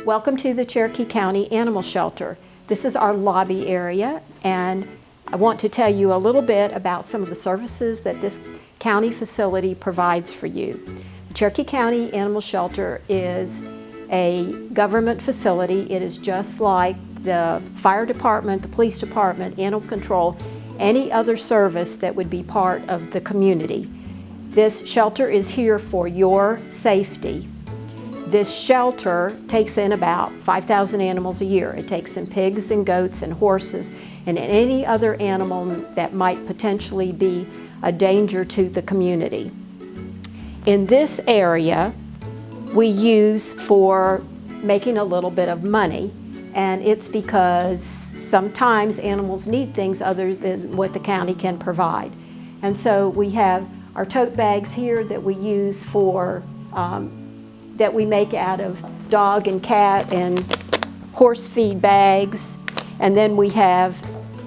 Welcome to the Cherokee County Animal Shelter. This is our lobby area, and I want to tell you a little bit about some of the services that this county facility provides for you. The Cherokee County Animal Shelter is a government facility. It is just like the fire department, the police department, animal control, any other service that would be part of the community. This shelter is here for your safety. This shelter takes in about 5,000 animals a year. It takes in pigs and goats and horses and any other animal that might potentially be a danger to the community. In this area, we use for making a little bit of money, and it's because sometimes animals need things other than what the county can provide. And so we have our tote bags here that we use for that we make out of dog and cat and horse feed bags. And then we have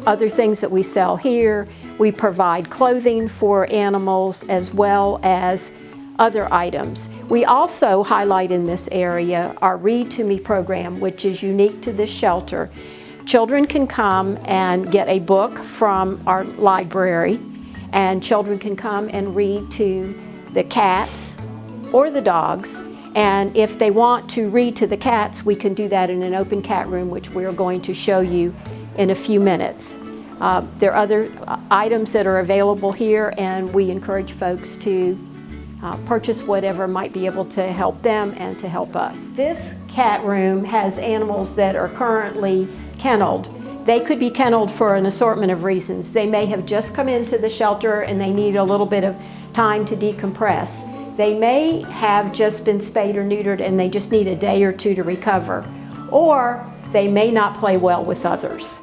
other things that we sell here. We provide clothing for animals as well as other items. We also highlight in this area our Read to Me program, which is unique to this shelter. Children can come and get a book from our library, and children can come and read to the cats or the dogs. And if they want to read to the cats, we can do that in an open cat room, which we're going to show you in a few minutes. There are other items that are available here, and we encourage folks to purchase whatever might be able to help them and to help us. This cat room has animals that are currently kenneled. They could be kenneled for an assortment of reasons. They may have just come into the shelter and they need a little bit of time to decompress. They may have just been spayed or neutered and they just need a day or two to recover. Or they may not play well with others.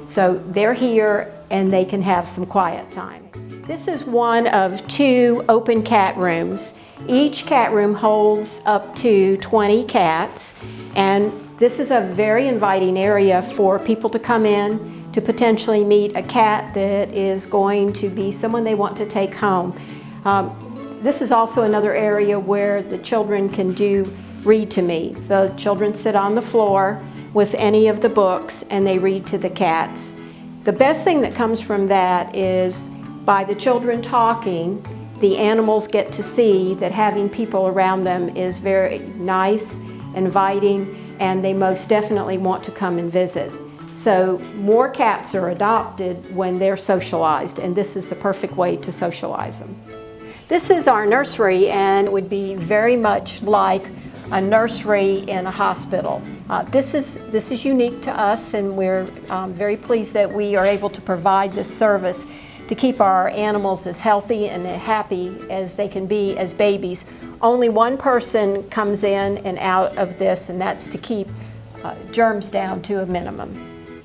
So they're here and they can have some quiet time. This is one of 2 open cat rooms. Each cat room holds up to 20 cats, and this is a very inviting area for people to come in to potentially meet a cat that is going to be someone they want to take home. This is also another area where the children can do Read to Me. The children sit on the floor with any of the books and they read to the cats. The best thing that comes from that is by the children talking, the animals get to see that having people around them is very nice, inviting, and they most definitely want to come and visit. So more cats are adopted when they're socialized, and this is the perfect way to socialize them. This is our nursery, and it would be very much like a nursery in a hospital. This is unique to us, and we're very pleased that we are able to provide this service to keep our animals as healthy and happy as they can be as babies. Only one person comes in and out of this, and that's to keep germs down to a minimum.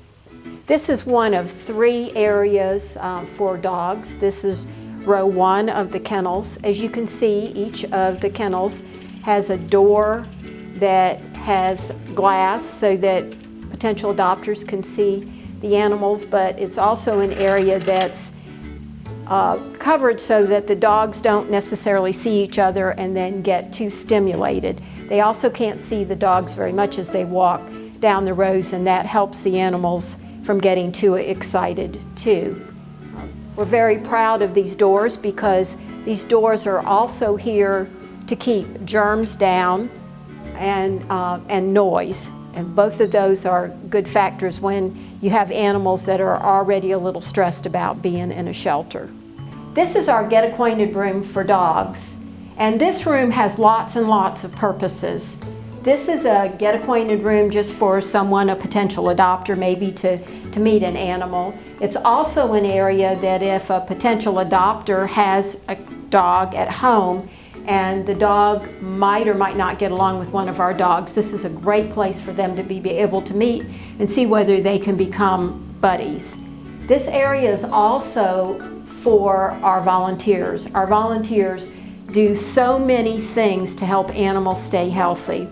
This is one of 3 areas for dogs. This is row 1 of the kennels. As you can see, each of the kennels has a door that has glass so that potential adopters can see the animals, but it's also an area that's covered so that the dogs don't necessarily see each other and then get too stimulated. They also can't see the dogs very much as they walk down the rows, and that helps the animals from getting too excited too. We're very proud of these doors because these doors are also here to keep germs down and noise. And both of those are good factors when you have animals that are already a little stressed about being in a shelter. This is our Get-Acquainted Room for dogs. And this room has lots and lots of purposes. This is a Get-Acquainted Room just for someone, a potential adopter, maybe to meet an animal. It's also an area that if a potential adopter has a dog at home and the dog might or might not get along with one of our dogs, this is a great place for them to be able to meet and see whether they can become buddies. This area is also for our volunteers. Our volunteers do so many things to help animals stay healthy.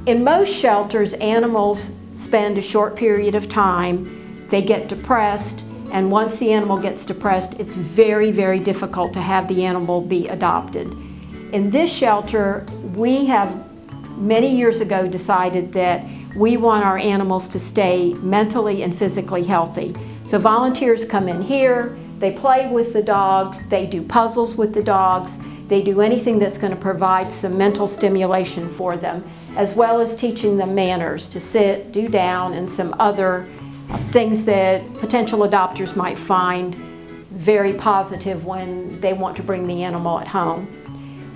In most shelters, animals spend a short period of time, they get depressed, and once the animal gets depressed, it's very, very difficult to have the animal be adopted. In this shelter, we have many years ago decided that we want our animals to stay mentally and physically healthy. So volunteers come in here, they play with the dogs, they do puzzles with the dogs, they do anything that's going to provide some mental stimulation for them, as well as teaching them manners to sit, do down, and some other things that potential adopters might find very positive when they want to bring the animal at home.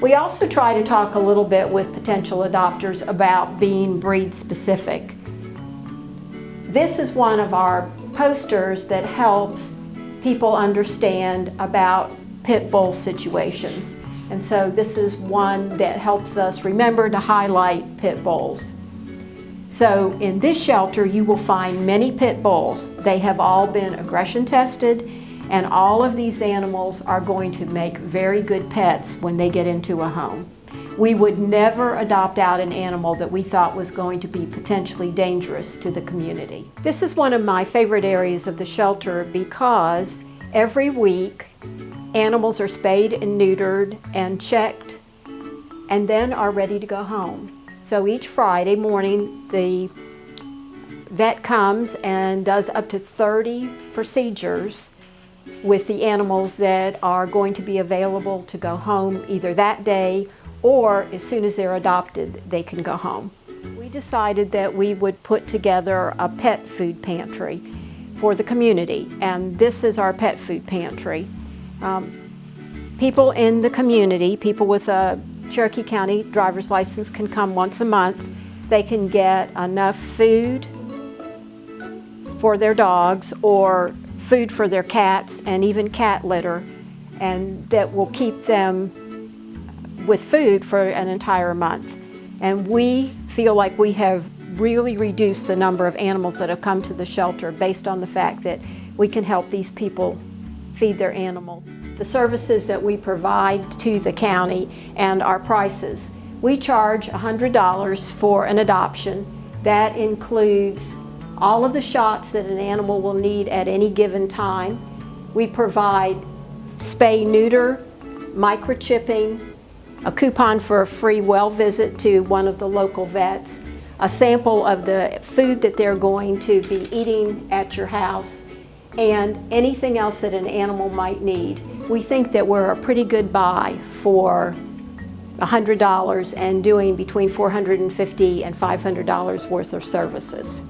We also try to talk a little bit with potential adopters about being breed specific. This is one of our posters that helps people understand about pit bull situations. And so this is one that helps us remember to highlight pit bulls. So in this shelter you will find many pit bulls. They have all been aggression tested, and all of these animals are going to make very good pets when they get into a home. We would never adopt out an animal that we thought was going to be potentially dangerous to the community. This is one of my favorite areas of the shelter because every week animals are spayed and neutered and checked and then are ready to go home. So each Friday morning the vet comes and does up to 30 procedures with the animals that are going to be available to go home either that day or as soon as they're adopted, they can go home. We decided that we would put together a pet food pantry for the community, and this is our pet food pantry. People in the community, people with a Cherokee County driver's license can come once a month. They can get enough food for their dogs or food for their cats and even cat litter, and that will keep them with food for an entire month. And we feel like we have really reduced the number of animals that have come to the shelter based on the fact that we can help these people feed their animals. The services that we provide to the county and our prices. We charge $100 for an adoption. That includes all of the shots that an animal will need at any given time. We provide spay-neuter, microchipping, a coupon for a free well visit to one of the local vets, a sample of the food that they're going to be eating at your house, and anything else that an animal might need. We think that we're a pretty good buy for $100 and doing between $450 and $500 worth of services.